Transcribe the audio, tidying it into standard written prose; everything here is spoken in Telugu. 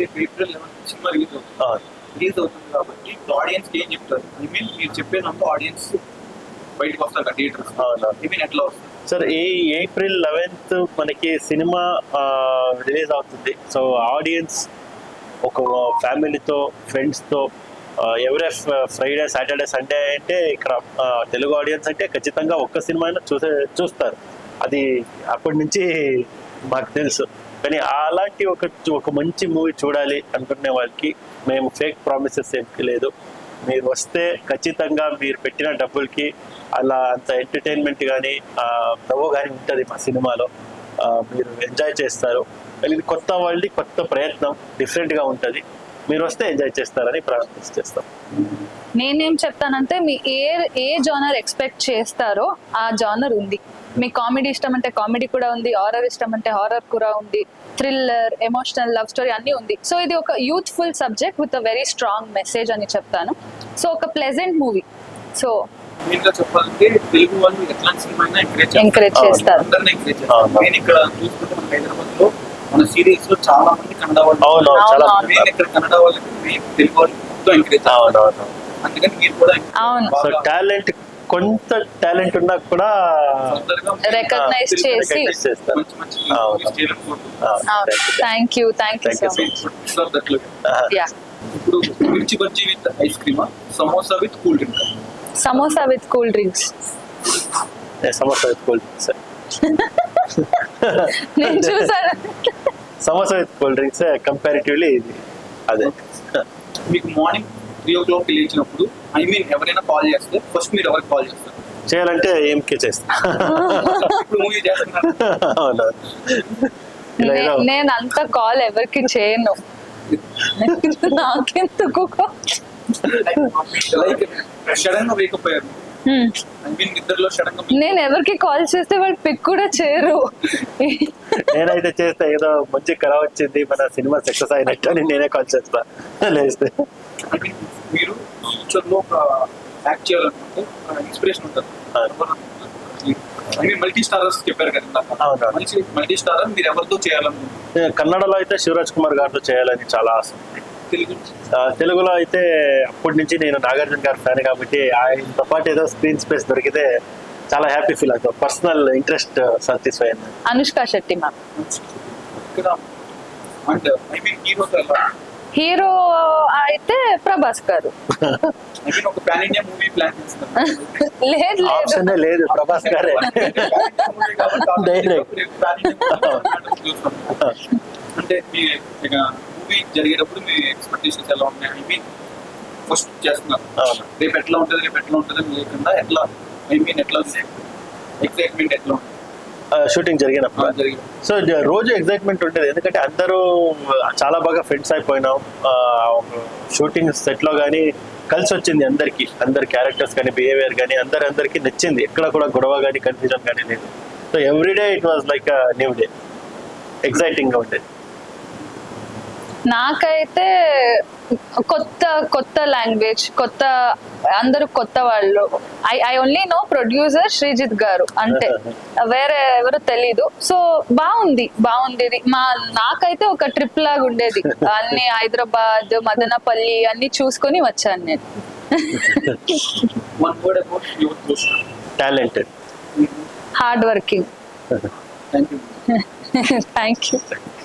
రేపు ఏప్రిల్ 11 సినిమా రిలీజ్ అవుతుంది కాబట్టి ఆడియన్స్ ఏం చెప్తారు? ఐ మీన్ మీరు చెప్పేదంతా ఆడియన్స్ బయటకు వస్తారు థియేటర్. ఐ మీన్ ఎట్లా వస్తారు సార్? ఈ ఏప్రిల్ 11th మనకి సినిమా రిలీజ్ అవుతుంది. సో ఆడియన్స్ ఒక ఫ్యామిలీతో, ఫ్రెండ్స్తో ఎవరే ఫ్రైడే, సాటర్డే, సండే అంటే ఇక్కడ తెలుగు ఆడియన్స్ అంటే ఖచ్చితంగా ఒక్క సినిమా అయినా చూస్తారు. అది అప్పటి నుంచి మాకు తెలుసు. కానీ అలాంటి ఒక మంచి మూవీ చూడాలి అనుకునే వాళ్ళకి మేము ఫేక్ ప్రామిసెస్ ఏమి లేదు. మీరు వస్తే ఖచ్చితంగా మీరు పెట్టిన డబ్బులకి అలా అంత ఎంటర్టైన్మెంట్ కానీ నవ్వు కానీ ఉంటుంది మా సినిమాలో. మీరు ఎంజాయ్ చేస్తారు. ఇది కొత్త వాళ్ళది కొత్త ప్రయత్నం, డిఫరెంట్గా ఉంటుంది. మీరు వస్తే ఎంజాయ్ చేస్తారని ప్రార్థిస్తాం. నేనేం చెప్తానంటే మీ ఏ జానర్ ఎక్స్పెక్ట్ చేస్తారో ఆ జానర్ ఉంది. మీ కామెడీ ఇష్టం అంటే కామెడీ కూడా ఉంది, హారర్ ఇష్టం అంటే హారర్ కూడా ఉంది, థ్రిల్లర్, ఎమోషనల్, లవ్ స్టోరీ అన్నీ ఉంది. సో ఇది ఒక youthful subject with a very strong message అని చెప్తాను. సో ఒక ప్లెజెంట్ మూవీ. సో చెప్పాలంటే తెలుగు వాళ్ళు ఎట్లాంటి సినిమా ఎంకరేజ్ చేస్తారు. నేను ఇక్కడ చూసుకుంటే మన హైదరాబాద్ లో మన సీరియల్స్ లో చాలా మంది కన్నడ వాళ్ళు, ఇక్కడ కన్నడ వాళ్ళకి తెలుగు వాళ్ళు మొత్తం ఎంకరేజ్. అందుకని మీరు కూడా టాలెంట్, కొంత టాలెంట్ ఉన్నా కూడా రికగ్నైజ్ చేసి థ్యాంక్ యూ సో మచ్. ఇప్పుడు మిర్చి బజ్జీ విత్ ఐస్ క్రీమా, samosa with cool drink? Samosa with cool drinks. Samosa with cool drinks. నేను చూసాను. Samosa with cool drinks comparatively ఇది అదే. మీకు మార్నింగ్ 3 o'clock లేచినప్పుడు ఐ మీన్ ఎవరైనా కాల్ చేస్తే ఫస్ట్ మీరు ఎవరికి కాల్ చేస్తారు? చేయాలంటే ఏంకే చేస్తా. మూవీ చేస్తున్నారు. నేను అంత కాల్ ఎవరికి చేయను. నాకెందుకు సడన్ గా వేకప్ అయ్యారు. నేను ఎవరికి కాల్ చేస్తే వాళ్ళు పిక్ కూడా చేయరు. నేనైతే చేస్తా, ఏదో మంచి కళ వచ్చింది, మన సినిమా సక్సెస్ అయినట్టు అని నేనే కాల్ చేస్తా. లేస్తే మీరు ఫ్యూచర్ లో ఒక యాక్ట్ చేయాలనుకుంటే ఇన్స్పిరేషన్ ఉంటుంది. మల్టీ స్టారర్స్ చెప్పారు కదా, మల్టీ స్టారర్ మీరు ఎవరితో చేయాలనుకుంటే? కన్నడలో అయితే శివరాజ్ కుమార్ గారితో చేయాలని చాలా ఆశ ఉంది. తెలుగులో అయితే అప్పటి నుంచి నేను నాగార్జున గారి ఫ్యాన్ కాబట్టి ఆయనతో పాటు ఏదో స్క్రీన్ స్పేస్ దొరికితే చాలా హ్యాపీ ఫీల్ అవుతాం. పర్సనల్ ఇంట్రెస్ట్ సాటిస్ఫై అయింది. అనుష్క శెట్టి మ్యామ్. హీరో అయితే ప్రభాస్ గారు. లేదు, ప్రభాస్ గారే అంటే మూవీ జరిగేటప్పుడు మీ ఎక్స్పెక్టేషన్స్ ఎలా ఉన్నాయి? ఐ మీన్ ఫస్ట్ చేస్తున్నారు, రేపు ఎట్లా ఉంటుంది లేకుండా ఎట్లా, ఐ మీన్ ఎట్లా ఎక్సైట్మెంట్ ఎట్లా ఉంటుంది షూటింగ్ జరిగినప్పుడు? సో రోజు ఎక్సైట్మెంట్ ఉంటుంది, ఎందుకంటే అందరూ చాలా బాగా ఫ్రెండ్స్ అయిపోయినాం. షూటింగ్ సెట్ లో కానీ కలిసి వచ్చింది అందరి క్యారెక్టర్స్ కానీ, బిహేవియర్ కానీ అందరికి నచ్చింది. ఎక్కడ కూడా గొడవ కానీ కన్ఫ్యూజన్ కానీ లేదు. So everyday it was like new day, exciting గా ఉండేది. నాకైతే కొత్త లాంగ్వేజ్, అందరూ కొత్త వాళ్ళు. I only know producer Sreejith గారు, అంటే వేరే ఎవరు తెలీదు. సో బాగుంది. నాకైతే ఒక ట్రిప్ లాగా ఉండేది. అన్ని హైదరాబాద్, మదనపల్లి అన్ని చూసుకొని వచ్చాను నేను. Talented, hard working. Thank you.